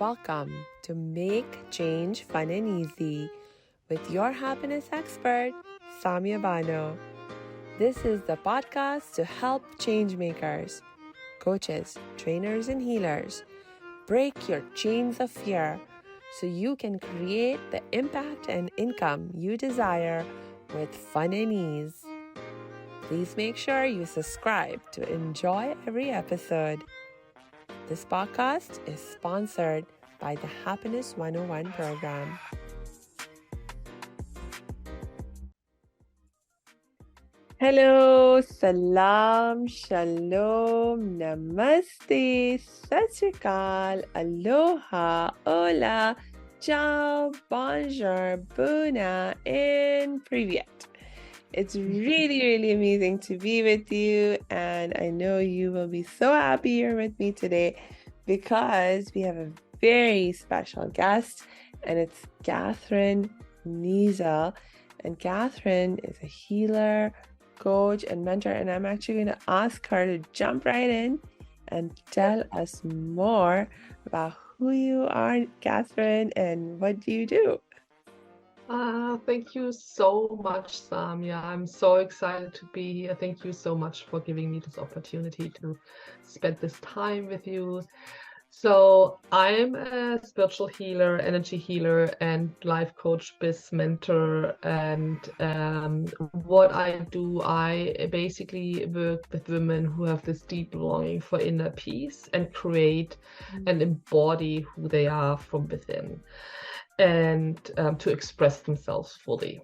Welcome to Make Change Fun and Easy with your happiness expert, Samia Bano. This is the podcast to help change makers, coaches, trainers, and healers break your chains of fear so you can create the impact and income you desire with fun and ease. Please make sure you subscribe to enjoy every episode. This podcast is sponsored by the Happiness 101 program. Hello, salam, shalom, namaste, sat sri akal, aloha, hola, ciao, bonjour, buna, and privyet. It's really amazing to be with you, and I know you will be so happy you're with me today because we have a very special guest, and it's Kathrin Niesel. And Kathrin is a healer, coach, and mentor, and I'm actually going to ask her to jump right in and tell us more about who you are, Kathrin, and what do you do? Thank you so much, Samia. I'm so excited to be here. Thank you so much for giving me this opportunity to spend this time with you. So I'm a spiritual healer, energy healer, and life coach, biz mentor. And what I do, I basically work with women who have this deep longing for inner peace and create and embody who they are from within, and to express themselves fully.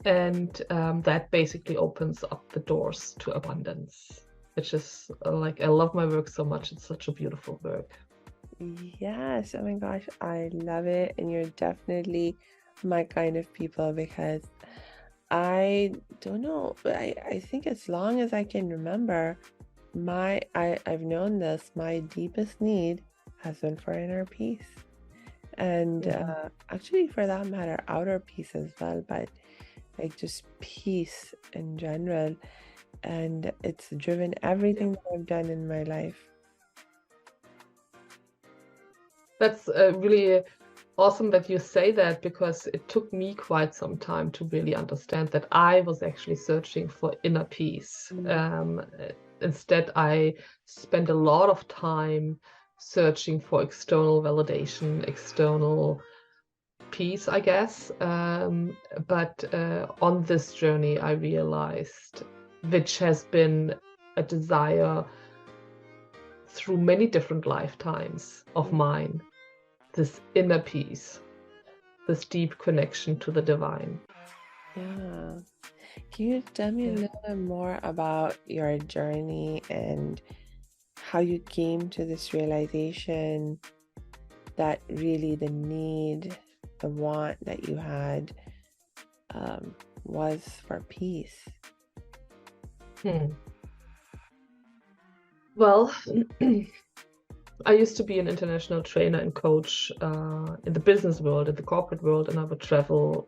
And that basically opens up the doors to abundance, which is I love my work so much. It's such a beautiful work. Yes, oh my gosh, I love it. And you're definitely my kind of people because I don't know, but I think as long as I can remember, I've known this, my deepest need has been for inner peace. And actually, for that matter, outer peace as well, but like just peace in general. And it's driven everything that I've done in my life. That's really awesome that you say that, because it took me quite some time to really understand that I was actually searching for inner peace. Instead, I spent a lot of time searching for external validation, external peace, I guess. But on this journey, I realized, which has been a desire through many different lifetimes of mine, this inner peace, this deep connection to the divine. Yeah. Can you tell me a little bit more about your journey and how you came to this realization that really the need, the want that you had was for peace? Well, I used to be an international trainer and coach in the business world, in the corporate world, and I would travel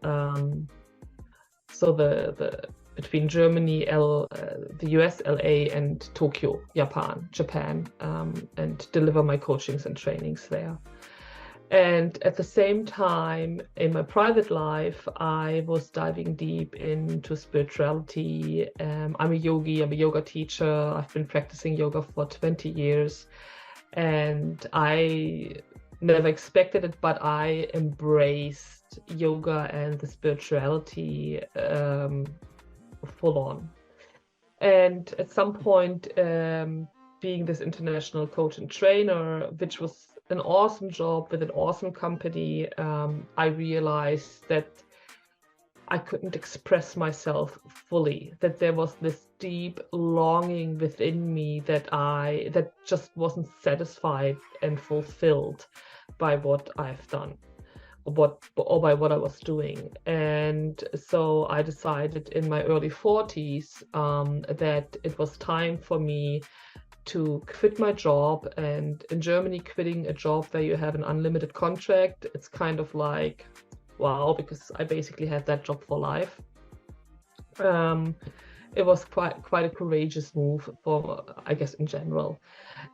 between Germany, the US, LA, and Tokyo, Japan, and deliver my coachings and trainings there. And at the same time, in my private life, I was diving deep into spirituality. I'm a yogi, I'm a yoga teacher. I've been practicing yoga for 20 years. And I never expected it, but I embraced yoga and the spirituality full on. And at some point, being this international coach and trainer, which was an awesome job with an awesome company, I realized that I couldn't express myself fully, that there was this deep longing within me that just wasn't satisfied and fulfilled by what I've done, or by what I was doing. And so I decided in my early 40s that it was time for me to quit my job. And in Germany, quitting a job where you have an unlimited contract, it's kind of like, wow, because I basically had that job for life. It was quite a courageous move for, I guess, in general.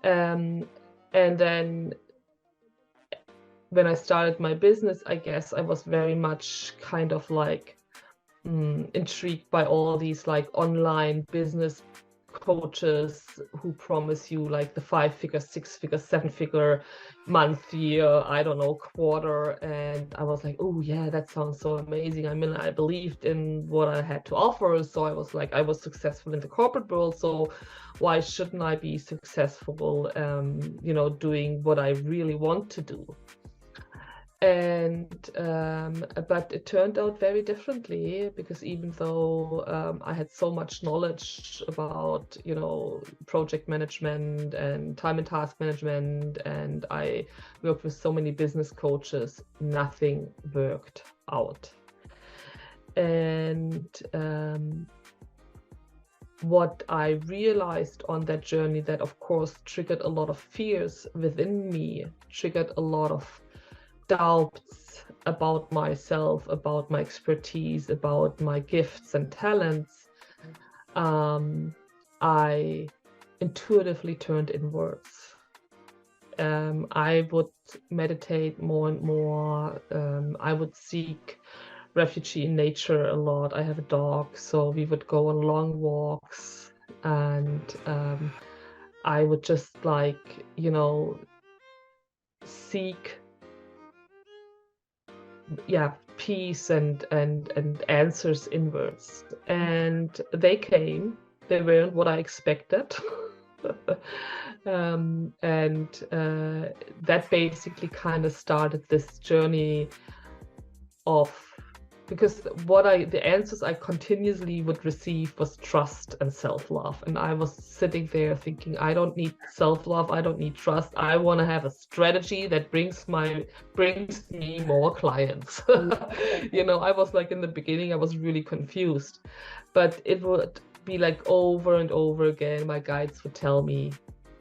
And then when I started my business, I guess I was very much kind of like intrigued by all these like online business coaches who promise you like the 5-figure, 6-figure, 7-figure month, year, I don't know, quarter. And I was like, oh yeah, that sounds so amazing. I mean, I believed in what I had to offer. So I was like, I was successful in the corporate world. So why shouldn't I be successful, doing what I really want to do? And but it turned out very differently, because even though I had so much knowledge about project management and time and task management, and I worked with so many business coaches, nothing worked out. And what I realized on that journey, that of course triggered a lot of fears within me, triggered a lot of doubts about myself, about my expertise, about my gifts and talents, I intuitively turned inwards. I would meditate more and more. I would seek refuge in nature a lot. I have a dog, so we would go on long walks, and I would just seek peace and answers inwards, and they came. They weren't what I expected. That basically kind of started this journey of, because the answers I continuously would receive was trust and self-love. And I was sitting there thinking, I don't need self-love, I don't need trust. I want to have a strategy that brings me more clients. I was like, in the beginning, I was really confused, but it would be like over and over again, my guides would tell me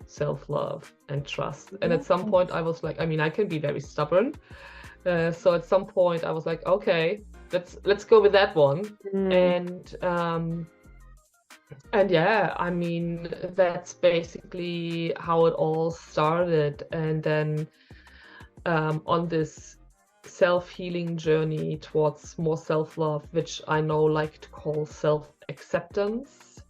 self-love and trust. And at some point I was like, I can be very stubborn. So at some point I was like, okay, let's go with that one. And yeah, that's basically how it all started. And then on this self-healing journey towards more self-love, which I now like to call self-acceptance,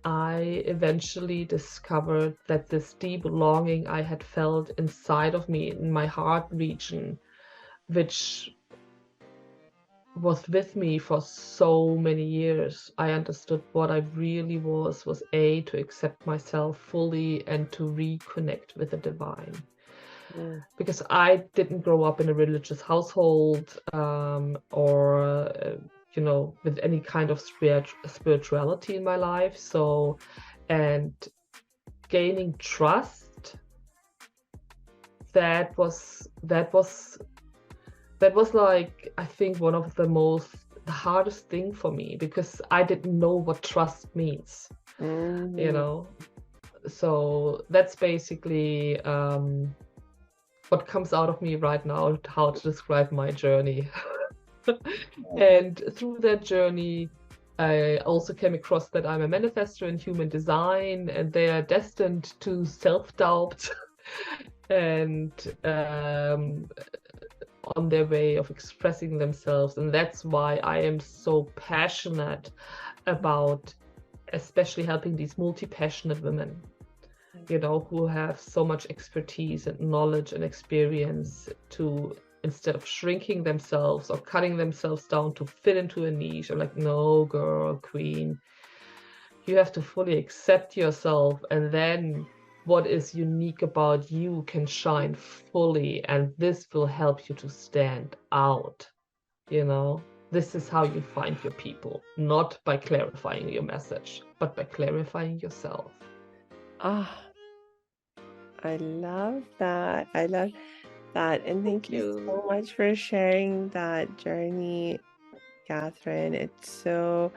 I eventually discovered that this deep longing I had felt inside of me, in my heart region, which was with me for so many years, I understood what I really was to accept myself fully and to reconnect with the divine. Because I didn't grow up in a religious household, or with any kind of spirituality in my life. So, and gaining trust, that was like, I think, one of the hardest thing for me, because I didn't know what trust means. So that's basically what comes out of me right now, how to describe my journey. And through that journey, I also came across that I'm a manifestor in human design, and they are destined to self-doubt and on their way of expressing themselves. And that's why I am so passionate about especially helping these multi-passionate women, who have so much expertise and knowledge and experience, to, instead of shrinking themselves or cutting themselves down to fit into a niche, I'm like, no, girl, queen, you have to fully accept yourself, and then what is unique about you can shine fully, and this will help you to stand out. This is how you find your people, not by clarifying your message, but by clarifying yourself. I love that. I love that. And thank you so much for sharing that journey, Kathrin. It's so,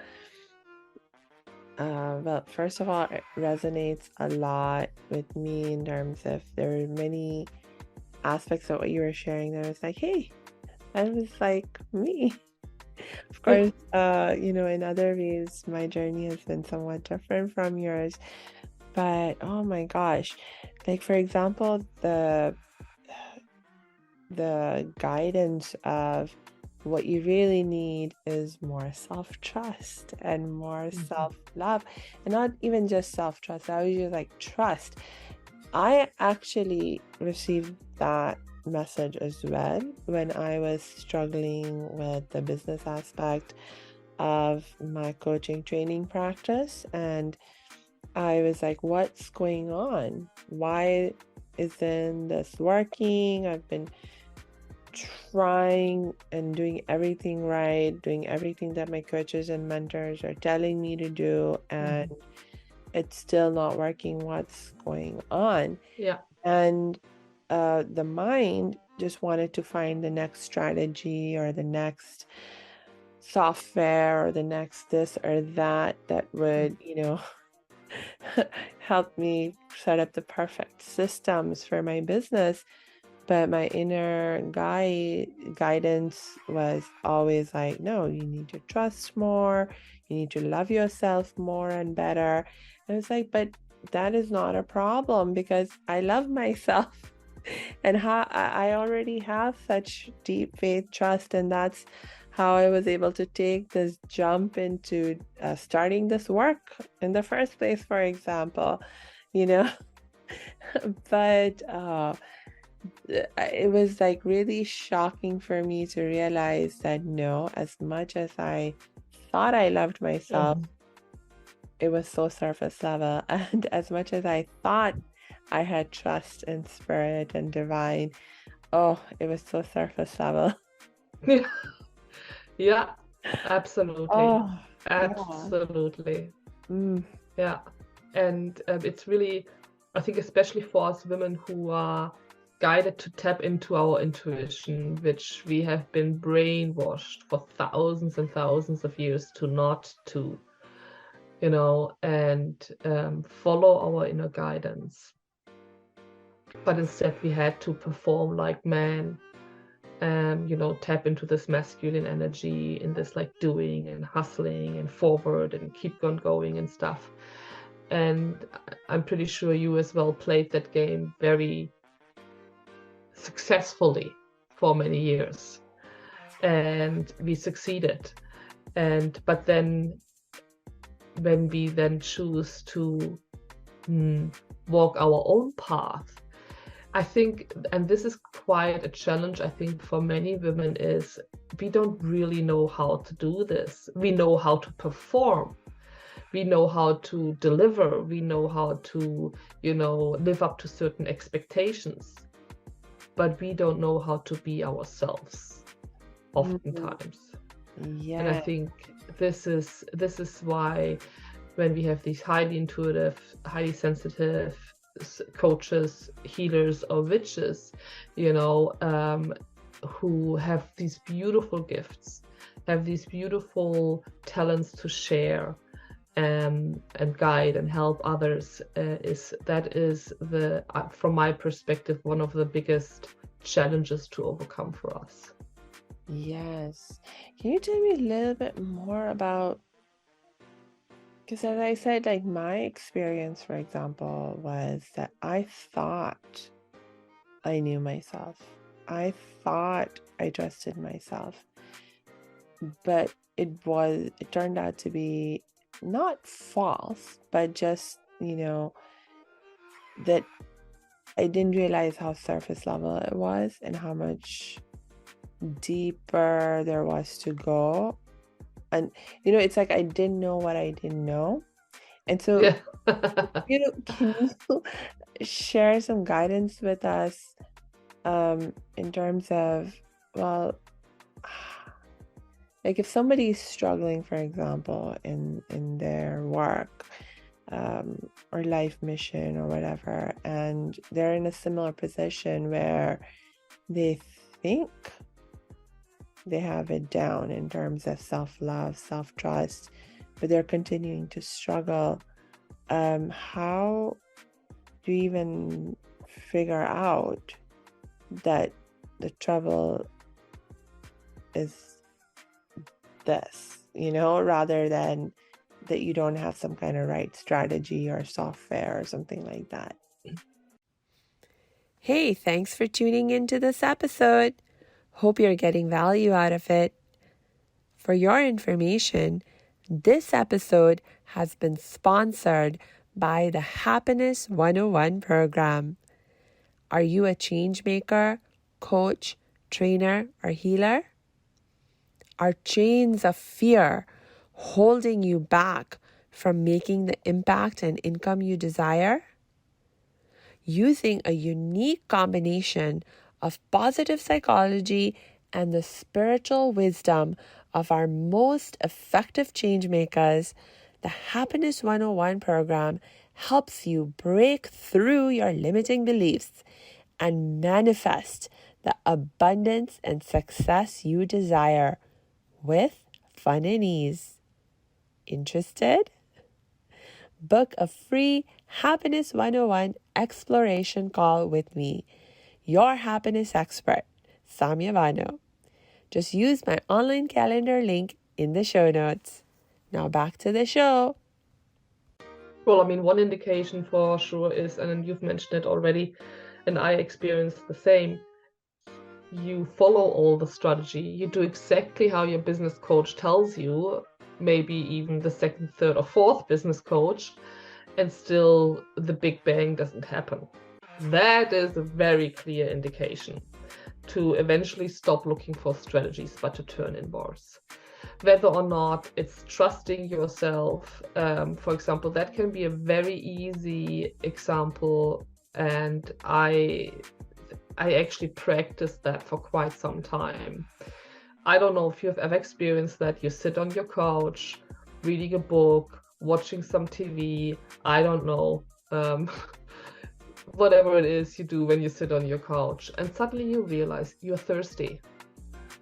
well, first of all, it resonates a lot with me in terms of there are many aspects of what you were sharing that was like, hey, that was like me. Of course, in other ways, my journey has been somewhat different from yours. But oh my gosh, like for example, the the guidance of what you really need is more self-trust and more self-love, and not even just self-trust. I was just like trust. I actually received that message as well when I was struggling with the business aspect of my coaching training practice, and I was like, what's going on? Why isn't this working? I've been trying and doing everything right, doing everything that my coaches and mentors are telling me to do, and it's still not working. What's going on? Yeah. And the mind just wanted to find the next strategy or the next software or the next this or that would, help me set up the perfect systems for my business. But my inner guidance was always like, no, you need to trust more, you need to love yourself more and better. And it's like, but that is not a problem because I love myself and I already have such deep faith, trust, and that's how I was able to take this jump into starting this work in the first place, for example, but it was like really shocking for me to realize that no, as much as I thought I loved myself, it was so surface level. And as much as I thought I had trust in spirit and divine, oh, it was so surface level. Yeah, absolutely. Oh, absolutely. Yeah. Yeah. And it's really, I think, especially for us women who are guided to tap into our intuition, which we have been brainwashed for thousands and thousands of years to not to, and follow our inner guidance. But instead we had to perform like men, tap into this masculine energy in this like doing and hustling and forward and keep on going and stuff. And I'm pretty sure you as well played that game very successfully for many years, and we succeeded. But then when we then choose to walk our own path, I think, and this is quite a challenge, I think, for many women, is we don't really know how to do this. We know how to perform. We know how to deliver. We know how to, live up to certain expectations. But we don't know how to be ourselves, oftentimes. Yeah. And I think this is why when we have these highly intuitive, highly sensitive coaches, healers, or witches, who have these beautiful gifts, have these beautiful talents to share and guide and help others, is from my perspective, one of the biggest challenges to overcome for us. Yes. Can you tell me a little bit more about, because as I said, like my experience, for example, was that I thought I knew myself. I thought I trusted myself. But it turned out to be not false, but just, that I didn't realize how surface level it was and how much deeper there was to go. And it's like I didn't know what I didn't know. And so Yeah. can you share some guidance with us in terms of, well, like if somebody's struggling, for example, in their work or life mission or whatever, and they're in a similar position where they think they have it down in terms of self-love, self-trust, but they're continuing to struggle. How do you even figure out that the trouble is this, rather than that you don't have some kind of right strategy or software or something like that? Hey, thanks for tuning into this episode. Hope you're getting value out of it. For your information, this episode has been sponsored by the Happiness 101 program. Are you a change maker, coach, trainer, or healer? Are chains of fear holding you back from making the impact and income you desire? Using a unique combination of positive psychology and the spiritual wisdom of our most effective change makers, the Happiness 101 program helps you break through your limiting beliefs and manifest the abundance and success you desire with fun and ease. Interested? Book a free Happiness 101 exploration call with me, your happiness expert, Samia Bano. Just use my online calendar link in the show notes. Now back to the show. Well, I mean, one indication for sure is, and you've mentioned it already, and I experienced the same. You follow all the strategy. You do exactly how your business coach tells you, maybe even the second, third, or fourth business coach, and still the big bang doesn't happen. That is a very clear indication to eventually stop looking for strategies, but to turn inwards. Whether or not it's trusting yourself, for example, that can be a very easy example, and I actually practiced that for quite some time. I don't know if you've ever experienced that. You sit on your couch, reading a book, watching some TV, I don't know, whatever it is you do when you sit on your couch, and suddenly you realize you're thirsty.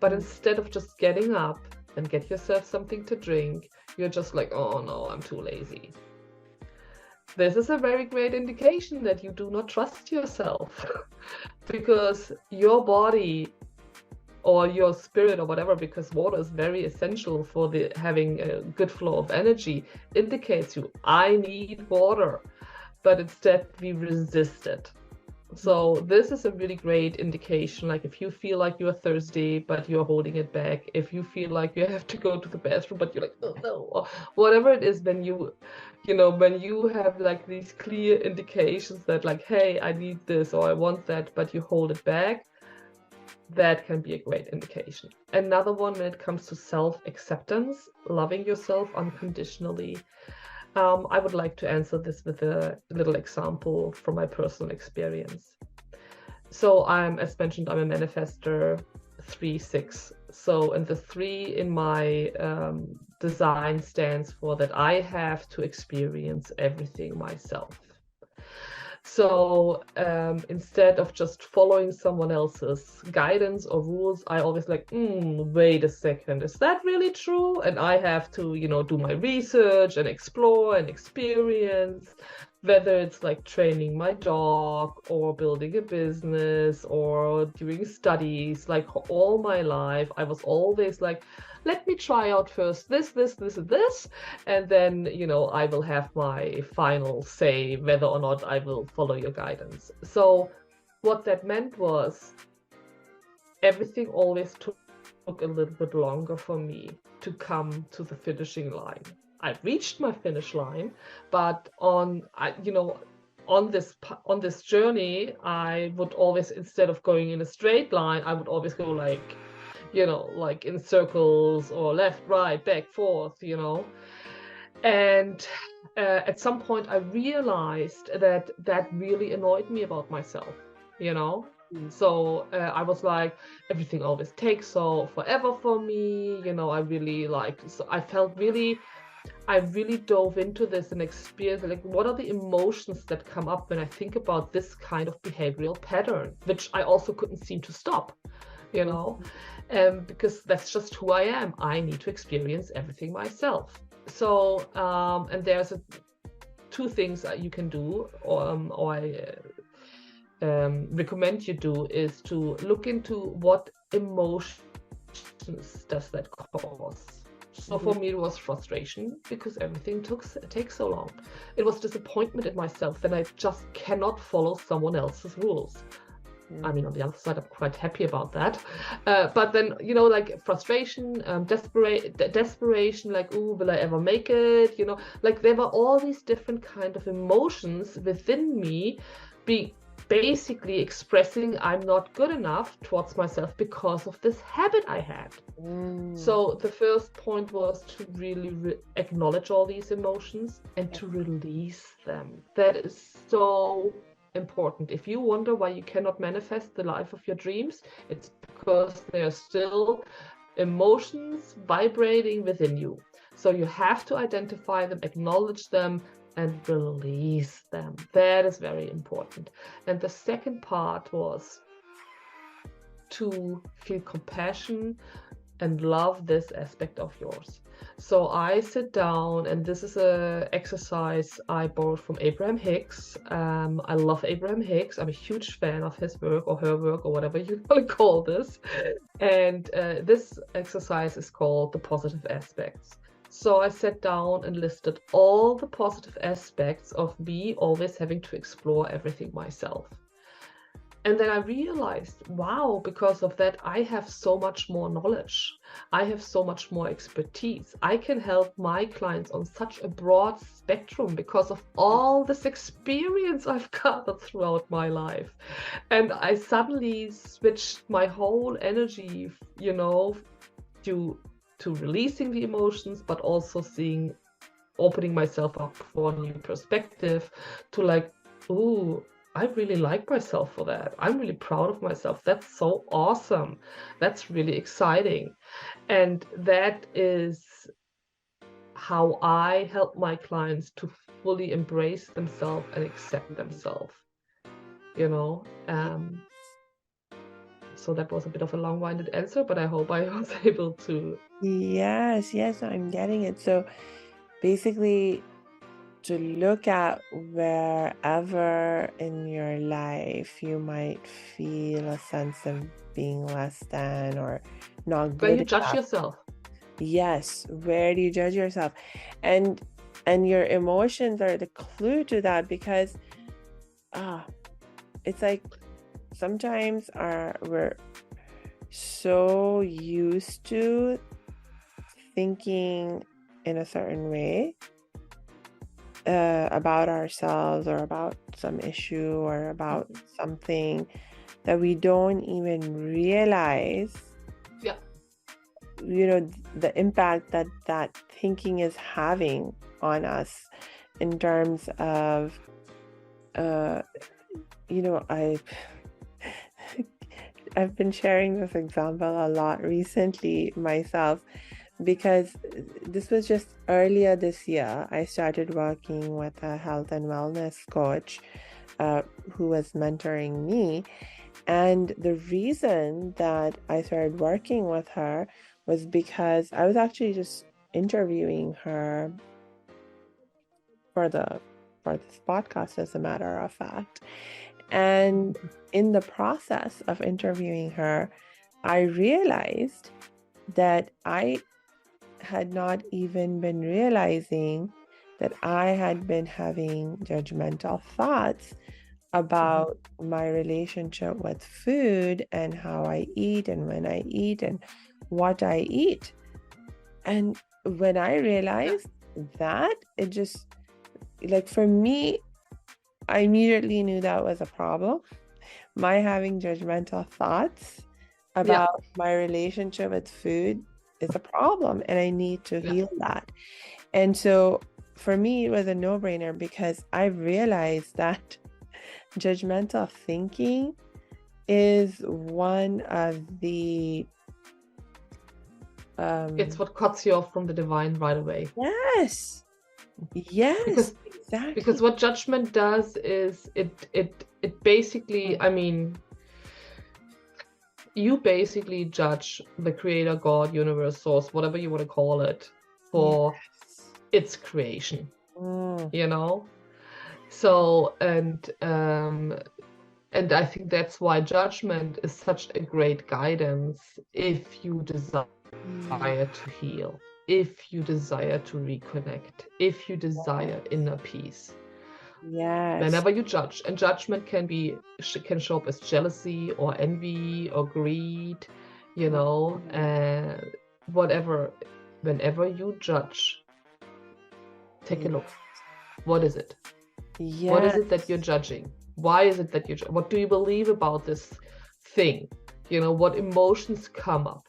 But instead of just getting up and get yourself something to drink, you're just like, oh no, I'm too lazy. This is a very great indication that you do not trust yourself because your body or your spirit or whatever, because water is very essential for having a good flow of energy, indicates you, I need water, but instead we resist it. So this is a really great indication. Like if you feel like you're thirsty, but you're holding it back, if you feel like you have to go to the bathroom, but you're like, oh no, or whatever it is, when you have like these clear indications that like, hey, I need this or I want that, but you hold it back, that can be a great indication. Another one, when it comes to self-acceptance, loving yourself unconditionally, I would like to answer this with a little example from my personal experience. So as mentioned, I'm a manifestor 3/6. So, and the 3 in my design stands for that I have to experience everything myself. So instead of just following someone else's guidance or rules, I always like, wait a second, is that really true? And I have to, do my research and explore and experience, whether it's like training my dog or building a business or doing studies. Like all my life, I was always like, let me try out first this, and then, I will have my final say whether or not I will follow your guidance. So what that meant was everything always took a little bit longer for me to come to the finishing line. I reached my finish line, but on this journey, I would always, instead of going in a straight line, I would always go like in circles or left, right, back, forth, And at some point I realized that really annoyed me about myself, So I was like, everything always takes so forever for me, I really so I really dove into this and experienced like, what are the emotions that come up when I think about this kind of behavioral pattern, which I also couldn't seem to stop, because that's just who I am. I need to experience everything myself. So, and there's two things that you can do, or I recommend you do, is to look into what emotions does that cause. So for me, it was frustration because everything takes so long. It was disappointment in myself that I just cannot follow someone else's rules. I mean, on the other side, I'm quite happy about that. But then, you know, like frustration, desperation, like, oh, will I ever make it? You know, like there were all these different kind of emotions within me, basically expressing I'm not good enough towards myself because of this habit I had. So the first point was to really acknowledge all these emotions and to release them. That is so important. If you wonder why you cannot manifest the life of your dreams, it's because there are still emotions vibrating within you. So you have to identify them, acknowledge them, and release them. That is very important. And the second part was to feel compassion and love this aspect of yours. So I sit down, and this is an exercise I borrowed from Abraham Hicks. I love Abraham Hicks. I'm a huge fan of his work or her work or whatever you want to call this. And this exercise is called the positive aspects. So I sat down and listed all the positive aspects of me always having to explore everything myself. And then I realized, wow, because of that, I have so much more knowledge. I have so much more expertise. I can help my clients on such a broad spectrum because of all this experience I've gathered throughout my life. And I suddenly switched my whole energy, you know, to releasing the emotions, but also opening myself up for a new perspective, to like, ooh, I really like myself for that. I'm really proud of myself. That's so awesome. That's really exciting. And that is how I help my clients to fully embrace themselves and accept themselves, you know. So that was a bit of a long-winded answer, but I hope I was able to. Yes, I'm getting it. So basically, to look at wherever in your life you might feel a sense of being less than or not good Where you judge enough. yourself. Yes, where do you judge yourself? And your emotions are the clue to that, because it's like sometimes we're so used to thinking in a certain way about ourselves or about some issue or about something that we don't even realize, you know, the impact that thinking is having on us in terms of, you know, I've been sharing this example a lot recently myself, because this was just earlier this year. I started working with a health and wellness coach who was mentoring me. And the reason that I started working with her was because I was actually just interviewing her for this podcast, as a matter of fact. And in the process of interviewing her, I realized that I had not even been realizing that I had been having judgmental thoughts about my relationship with food and how I eat and when I eat and what I eat. And when I realized that, it just, like, for me, I immediately knew that was a problem. My having judgmental thoughts about my relationship with food is a problem, and I need to heal that. And so for me, it was a no-brainer, because I realized that judgmental thinking is one of the it's what cuts you off from the divine right away. Yes, exactly. Because what judgment does is it basically, I mean, you basically judge the creator, God, universe, source, whatever you want to call it, for its creation, you know. So and I think that's why judgment is such a great guidance if you desire to heal, if you desire to reconnect, if you desire inner peace. Yes. Whenever you judge, and judgment can show up as jealousy or envy or greed, whatever. Whenever you judge, take a look. What is it? What is Yes. it that you're judging? Why is it that what do you believe about this thing? What emotions come up?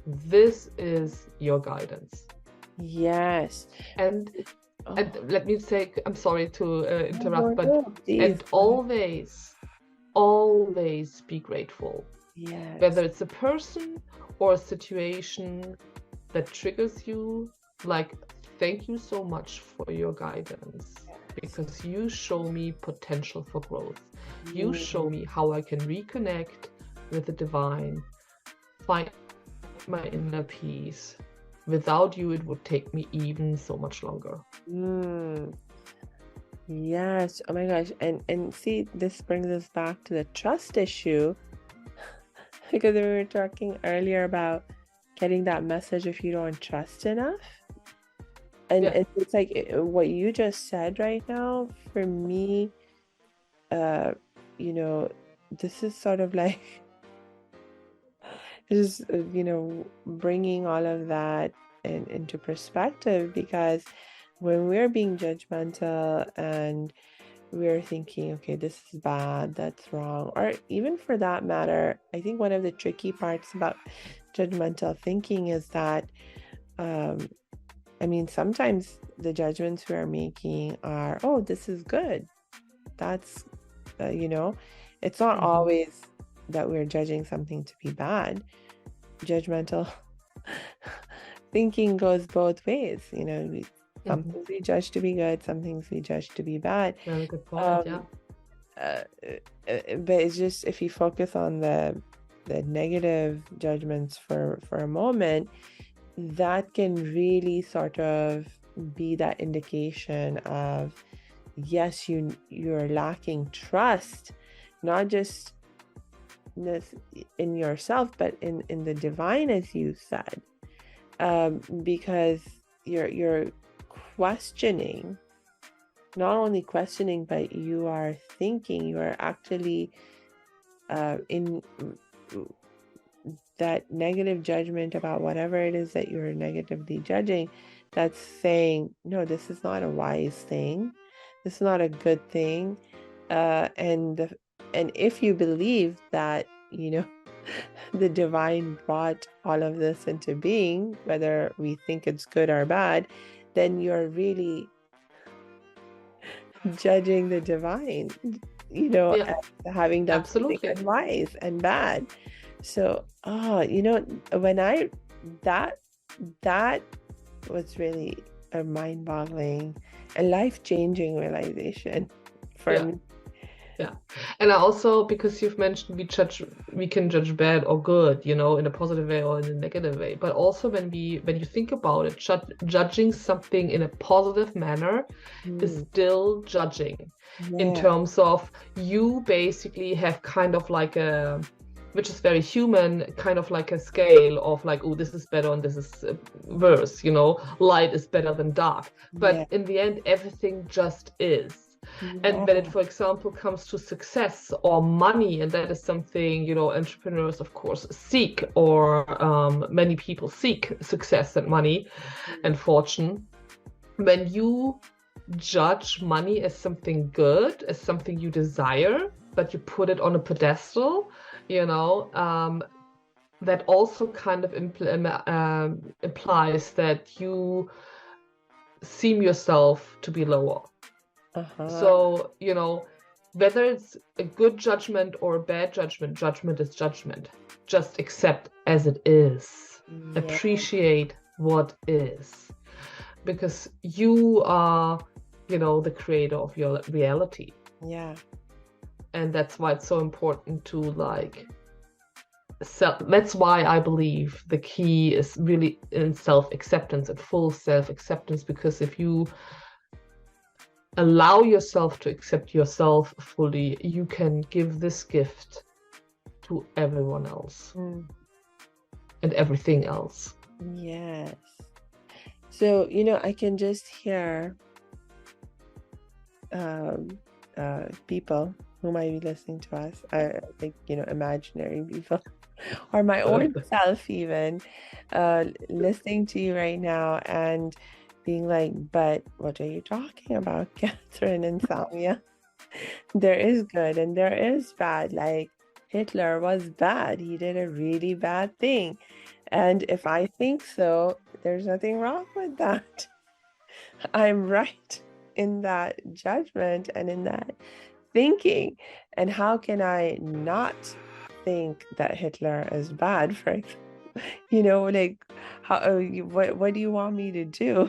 This is your guidance. Yes. And let me say, I'm sorry to interrupt, but please. always be grateful. Yes. Whether it's a person or a situation that triggers you, like, thank you so much for your guidance, because you show me potential for growth. You show me how I can reconnect with the divine, find my inner peace. Without you, it would take me even so much longer. Yes. Oh my gosh. And see, this brings us back to the trust issue, because we were talking earlier about getting that message if you don't trust enough. And it's like what you just said right now, for me, this is sort of like just, bringing all of that into perspective, because when we're being judgmental and we're thinking, okay, this is bad, that's wrong, or even for that matter, I think one of the tricky parts about judgmental thinking is that, sometimes the judgments we are making are, oh, this is good. That's, it's not always that we're judging something to be bad. Judgmental thinking goes both ways. Some things we judge to be good, some things we judge to be bad. Very good point, but it's just, if you focus on the negative judgments for a moment, that can really sort of be that indication of, yes, you're lacking trust, not just in yourself, but in the divine, as you said, because you're questioning, not only questioning, but you are thinking, you are actually in that negative judgment about whatever it is that you're negatively judging, that's saying, no, this is not a wise thing, this is not a good thing. And if you believe that, the divine brought all of this into being, whether we think it's good or bad, then you're really judging the divine, as having done something unwise and bad. So, when that was really a mind-boggling and life-changing realization for me. Yeah. And I also, because you've mentioned we can judge bad or good, in a positive way or in a negative way. But also when you think about it, judging something in a positive manner is still judging. In terms of, you basically have kind of like which is very human, kind of like a scale of like, oh, this is better and this is worse, light is better than dark. But in the end, everything just is. And when it, for example, comes to success or money, and that is something, entrepreneurs, of course, seek, or many people seek success and money and fortune. When you judge money as something good, as something you desire, but you put it on a pedestal, that also kind of implies that you seem yourself to be lower. So, whether it's a good judgment or a bad judgment, judgment is judgment. Just accept as it is. Appreciate what is. Because you are, the creator of your reality. Yeah. And that's why it's so important to that's why I believe the key is really in self-acceptance and full self-acceptance, because if you allow yourself to accept yourself fully, you can give this gift to everyone else and everything else. Yes. So, I can just hear people who might be listening to us, like, imaginary people, or my own self even, listening to you right now and being like, but what are you talking about, Kathrin and Samia? There is good and there is bad. Like, Hitler was bad. He did a really bad thing. And if I think so, there's nothing wrong with that. I'm right in that judgment and in that thinking. And how can I not think that Hitler is bad, for example? Like, what do you want me to do?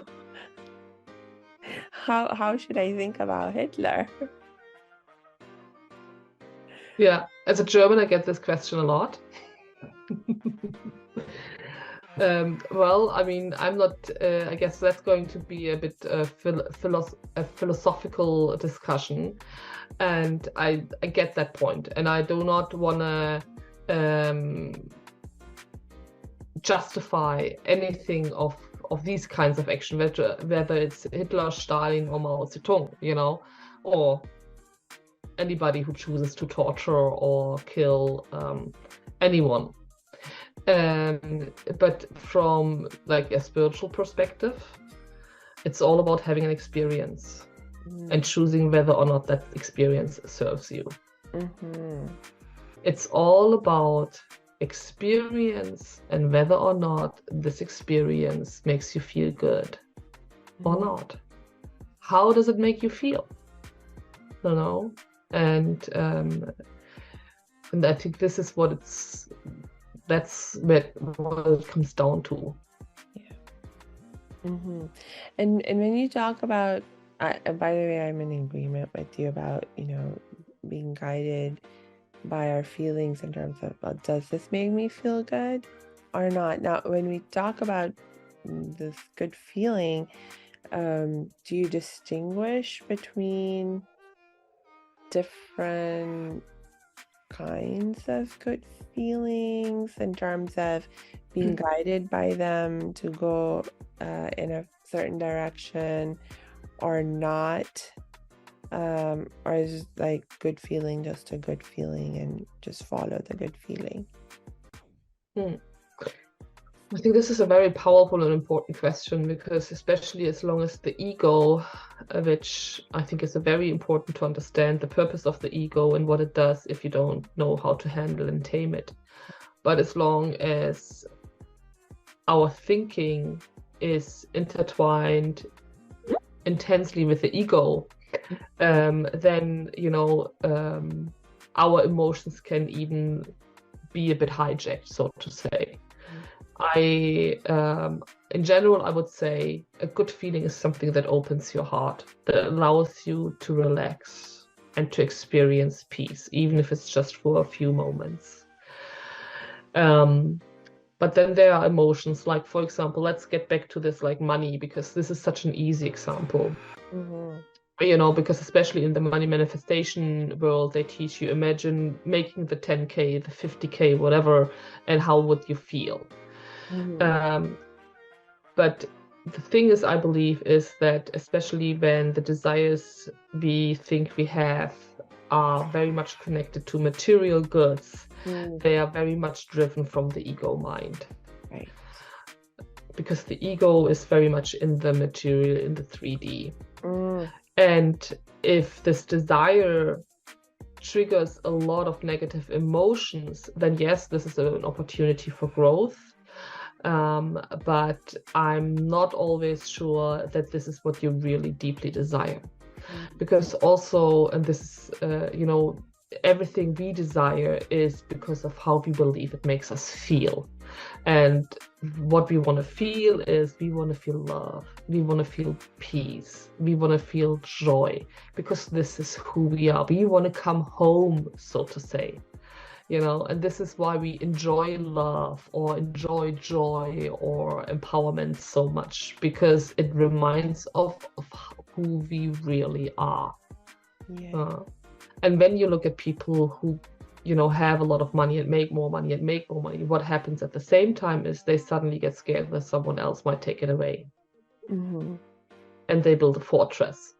How should I think about Hitler? Yeah, as a German, I get this question a lot. Well, I mean, I'm not, I guess that's going to be a bit a philosophical discussion. And I get that point. And I do not want to justify anything of these kinds of action, whether it's Hitler, Stalin, or Mao Zedong, or anybody who chooses to torture or kill anyone. But from like a spiritual perspective, it's all about having an experience and choosing whether or not that experience serves you. It's all about experience and whether or not this experience makes you feel good or not. How does it make you feel? And I think this is what that's what it comes down to. Yeah. And when you talk about, by the way, I'm in agreement with you about, being guided by our feelings in terms of, well, does this make me feel good or not? Now, when we talk about this good feeling, do you distinguish between different kinds of good feelings in terms of being guided by them to go in a certain direction or not? Or is like good feeling just a good feeling and just follow the good feeling? I think this is a very powerful and important question, because especially as long as the ego, which I think is a very important to understand the purpose of the ego and what it does if you don't know how to handle and tame it. But as long as our thinking is intertwined intensely with the ego, then our emotions can even be a bit hijacked, so to say. In general, I would say a good feeling is something that opens your heart, that allows you to relax and to experience peace, even if it's just for a few moments. But then there are emotions, like, for example, let's get back to this, like money, because this is such an easy example. Because especially in the money manifestation world, they teach you, imagine making the 10K, the 50K, whatever, and how would you feel? But the thing is, I believe, is that especially when the desires we think we have are very much connected to material goods, they are very much driven from the ego mind. Right. Because the ego is very much in the material, in the 3D. And if this desire triggers a lot of negative emotions, then yes, this is an opportunity for growth. But I'm not always sure that this is what you really deeply desire. Because also, and this is, everything we desire is because of how we believe it makes us feel. And what we want to feel is, we want to feel love, we want to feel peace, we want to feel joy, because this is who we are. We want to come home, so to say. And this is why we enjoy love or enjoy joy or empowerment so much, because it reminds of who we really are. And when you look at people who, have a lot of money and make more money, what happens at the same time is they suddenly get scared that someone else might take it away. And they build a fortress.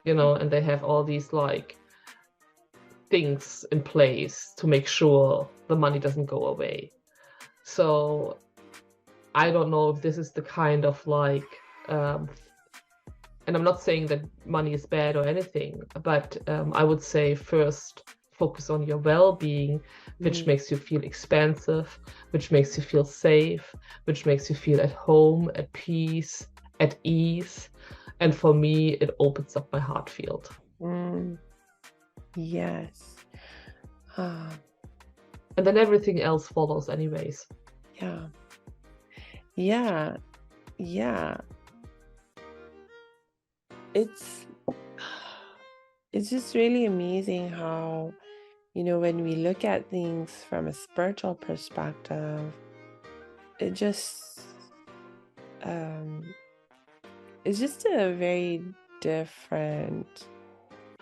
you know, and they have all these like things in place to make sure the money doesn't go away. So I don't know if this is the kind of like, and I'm not saying that money is bad or anything, but I would say first focus on your well-being, which makes you feel expansive, which makes you feel safe, which makes you feel at home, at peace, at ease. And for me, it opens up my heart field. Yes. And then everything else follows anyways. Yeah. Yeah. Yeah. It's just really amazing how, you know, when we look at things from a spiritual perspective, it just it's just a very different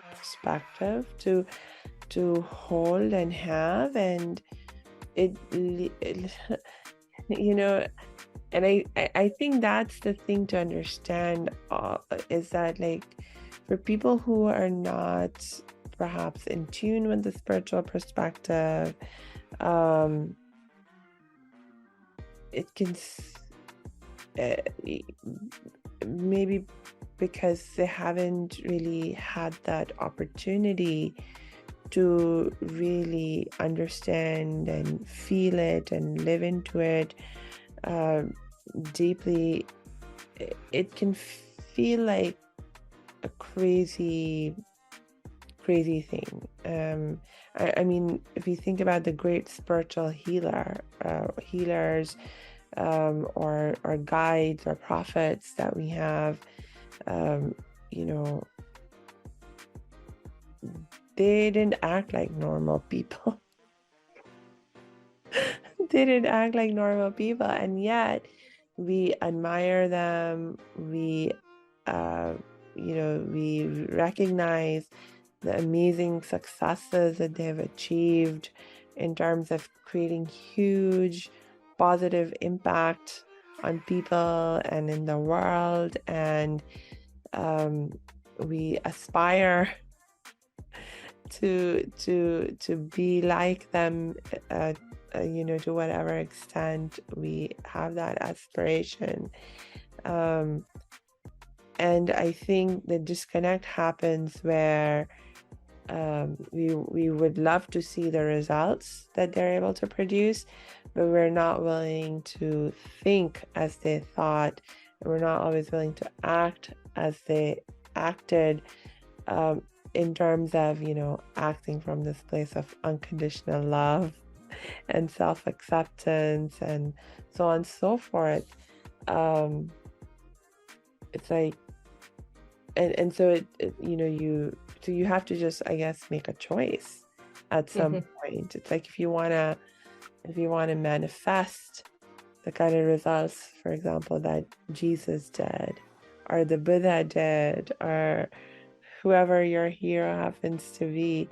perspective to hold and have, and it you know, and I think that's the thing to understand, is that like for people who are not perhaps in tune with the spiritual perspective, it can maybe because they haven't really had that opportunity to really understand and feel it and live into it deeply, it can feel like a crazy thing. I mean, if you think about the great spiritual healers, or guides or prophets that we have, you know, they didn't act like normal people. They didn't act like normal people, and yet we admire them. We you know, we recognize the amazing successes that they've achieved in terms of creating huge positive impact on people and in the world, and we aspire to be like them, you know, to whatever extent we have that aspiration. And I think the disconnect happens where we would love to see the results that they're able to produce, but we're not willing to think as they thought, and we're not always willing to act as they acted, in terms of, you know, acting from this place of unconditional love and self-acceptance and so on and so forth. It's like, and so it you know, you have to just, I guess, make a choice at some point. It's like if you want to manifest the kind of results, for example, that Jesus did, or the Buddha did, or whoever your hero happens to be,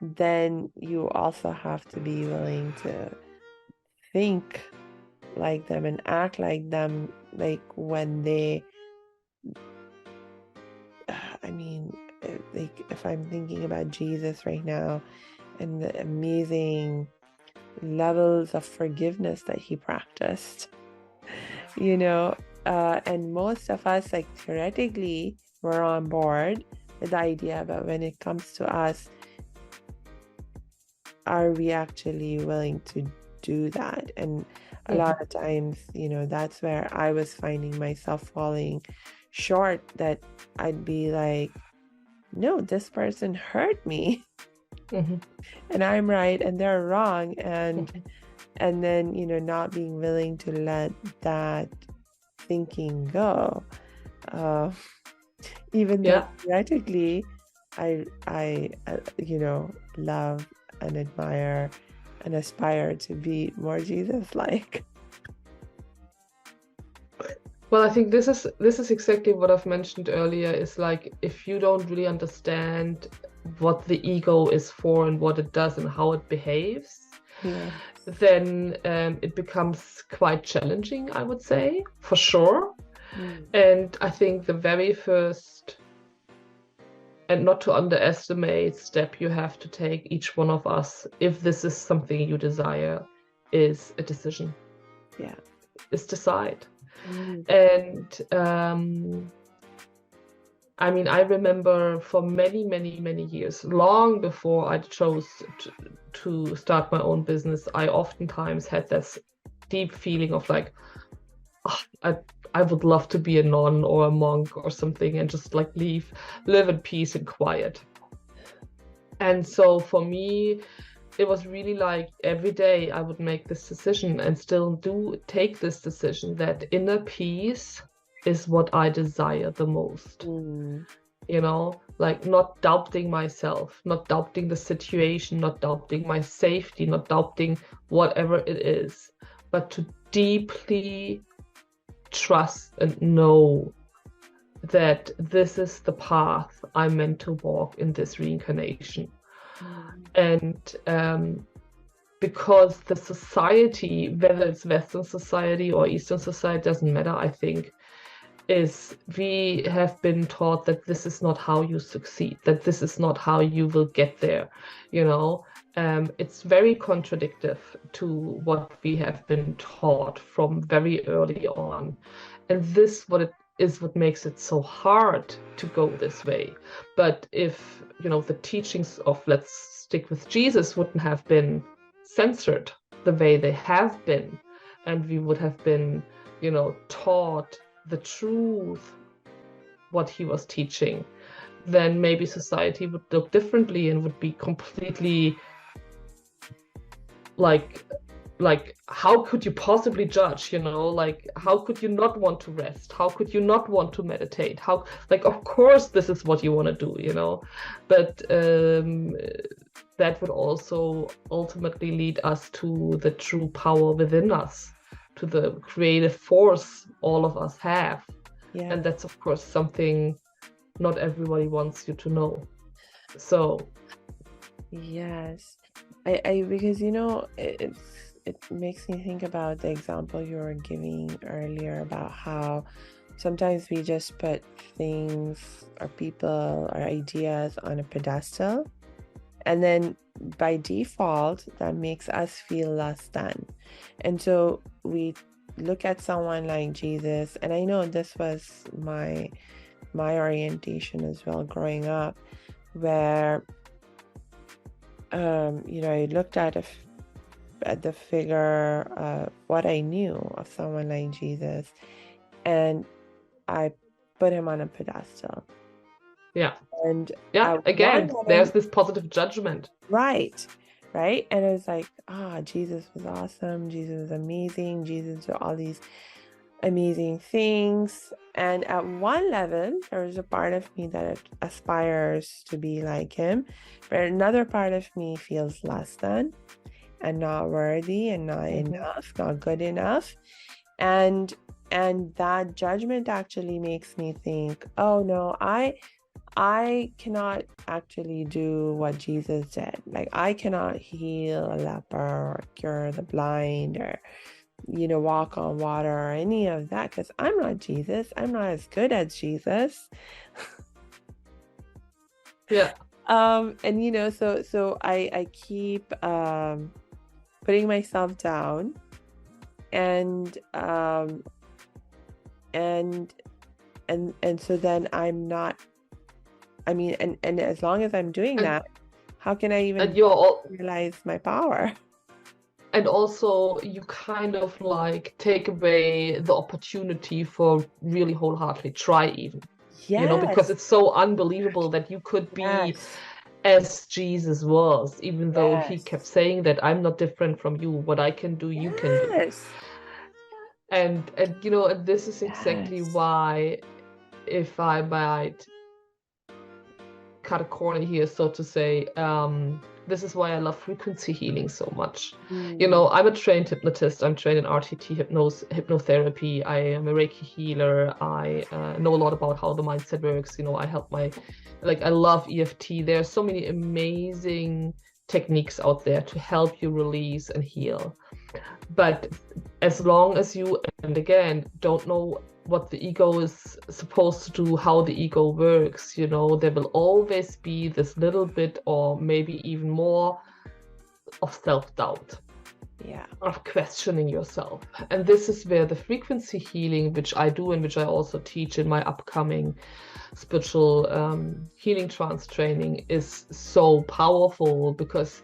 then you also have to be willing to think like them and act like them, like when they, I mean, like if I'm thinking about Jesus right now and the amazing levels of forgiveness that he practiced, you know, and most of us, like, theoretically we're on board with the idea, but when it comes to us, are we actually willing to do that? And a lot of times, you know, that's where I was finding myself falling short, that I'd be like, no, this person hurt me, and I'm right and they're wrong, and then, you know, not being willing to let that thinking go, even though theoretically I you know, love and admire and aspire to be more Jesus-like. Well, I think this is exactly what I've mentioned earlier, is like, if you don't really understand what the ego is for and what it does and how it behaves, then it becomes quite challenging, I would say, for sure. And I think the very first and not to underestimate step you have to take, each one of us, if this is something you desire, is a decision. Yeah. Is decide. Mm. And I mean, I remember for many, many, many years, long before I chose to start my own business, I oftentimes had this deep feeling of like, oh, I would love to be a nun or a monk or something and just like live in peace and quiet. And so for me, it was really like every day I would make this decision and still do take this decision that inner peace is what I desire the most. Mm. You know, like not doubting myself, not doubting the situation, not doubting my safety, not doubting whatever it is, but to deeply trust and know that this is the path I'm meant to walk in this reincarnation. And because the society, whether it's Western society or Eastern society, doesn't matter, I think, is we have been taught that this is not how you succeed, that this is not how you will get there, you know. It's very contradictory to what we have been taught from very early on. And this what makes it so hard to go this way. But if, you know, the teachings of, let's stick with Jesus, wouldn't have been censored the way they have been, and we would have been, you know, taught the truth, what he was teaching, then maybe society would look differently and would be completely like how could you possibly judge, you know, like how could you not want to rest, how could you not want to meditate, how, like, of course this is what you want to do, you know. But that would also ultimately lead us to the true power within us, to the creative force all of us have. Yeah. And that's of course something not everybody wants you to know. So yes, I because, you know, it makes me think about the example you were giving earlier about how sometimes we just put things or people or ideas on a pedestal, and then by default that makes us feel less than. And so we look at someone like Jesus, and I know this was my orientation as well growing up, where you know, I looked at the figure of what I knew of someone like Jesus, and I put him on a pedestal. Yeah. And yeah, again, there's this positive judgment. Right. And it was like, Jesus was awesome, Jesus was amazing, Jesus did all these amazing things. And at one level, there's a part of me that aspires to be like him, but another part of me feels less than and not worthy and not enough, not good enough. And that judgment actually makes me think, oh no, I cannot actually do what Jesus did. Like, I cannot heal a leper or cure the blind or, you know, walk on water or any of that, because I'm not Jesus. I'm not as good as Jesus. Yeah. And you know, so I keep putting myself down, and so then I'm not, I mean, and as long as I'm doing that, how can I even realize my power? And also you kind of like take away the opportunity for really wholeheartedly try even. Yes. You know, because it's so unbelievable that you could be as Jesus was, even though he kept saying that I'm not different from you, what I can do, you can do. And you know, this is exactly why, if I might cut a corner here, so to say, this is why I love frequency healing so much. You know, I'm a trained hypnotist. I'm trained in RTT hypnotherapy. I am a Reiki healer. I know a lot about how the mindset works. You know, I love EFT. There are so many amazing techniques out there to help you release and heal. But as long as you, and again, don't know what the ego is supposed to do, how the ego works, you know, there will always be this little bit or maybe even more of self-doubt. Yeah. Of questioning yourself. And this is where the frequency healing, which I do and which I also teach in my upcoming spiritual healing trance training, is so powerful, because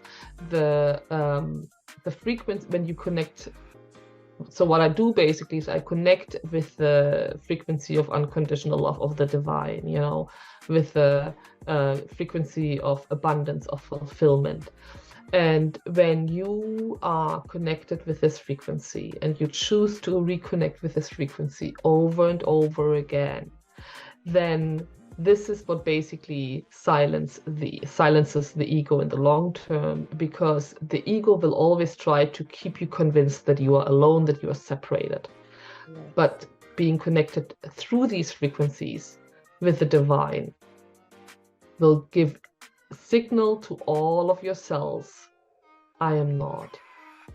the frequency, when you connect, so what I do basically is I connect with the frequency of unconditional love of the divine, you know, with the frequency of abundance, of fulfillment. And when you are connected with this frequency and you choose to reconnect with this frequency over and over again, then this is what basically silences the ego in the long term, because the ego will always try to keep you convinced that you are alone, that you are separated. Yes. But being connected through these frequencies with the divine will give signal to all of your cells: I am not.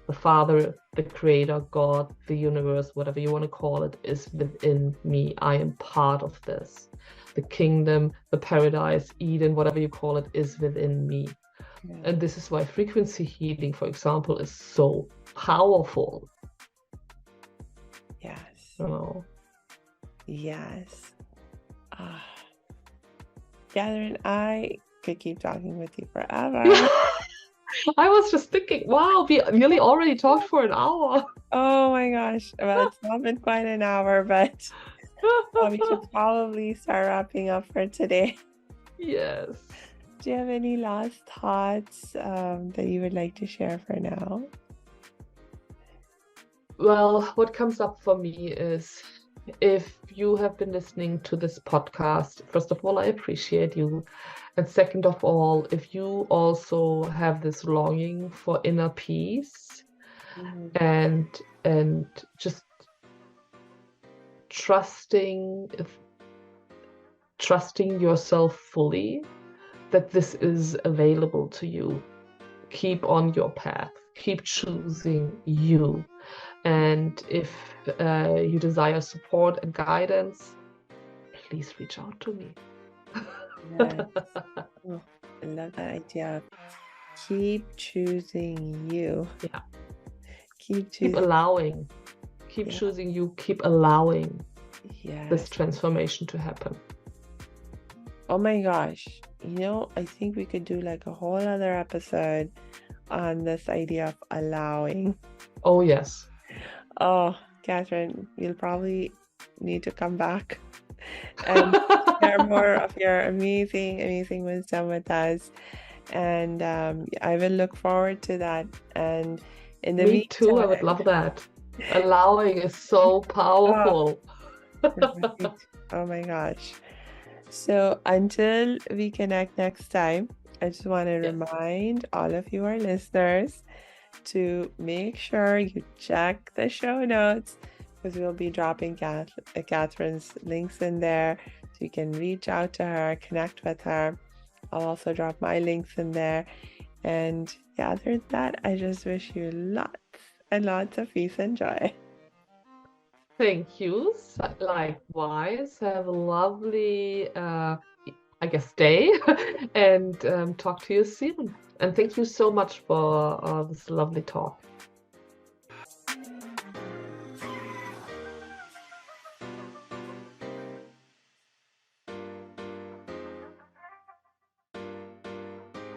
The Father, the Creator, God, the universe, whatever you want to call it, is within me. I am part of this. The kingdom, the paradise, Eden, whatever you call it, is within me. Yeah. And this is why frequency healing, for example, is so powerful. Yes. You know? Yes. Kathrin, I could keep talking with you forever. I was just thinking, wow, we nearly already talked for an hour. Oh my gosh. Well, it's not been quite an hour, but we should probably start wrapping up for today. Yes. Do you have any last thoughts that you would like to share for now? Well, what comes up for me is, if you have been listening to this podcast, first of all, I appreciate you. And second of all, if you also have this longing for inner peace, and just trusting yourself fully, that this is available to you, keep on your path, keep choosing you. And if you desire support and guidance, please reach out to me. Yes. Oh, I love that idea. Keep choosing you. Yeah. Keep allowing. Keep choosing you. Keep allowing this transformation to happen. Oh my gosh. You know, I think we could do like a whole other episode on this idea of allowing. Oh, yes. Oh, Kathrin, you'll probably need to come back and share more of your amazing, amazing wisdom with us. And I will look forward to that. And in the Me too, I would love that. Allowing is so powerful. Oh my gosh. So until we connect next time, I just want to remind all of you, our listeners, to make sure you check the show notes, because we'll be dropping Kathrin's links in there, so you can reach out to her, connect with her. I'll also drop my links in there. And yeah, other than that, I just wish you lots and lots of peace and joy. Thank you. Likewise. Have a lovely, day, and talk to you soon. And thank you so much for this lovely talk.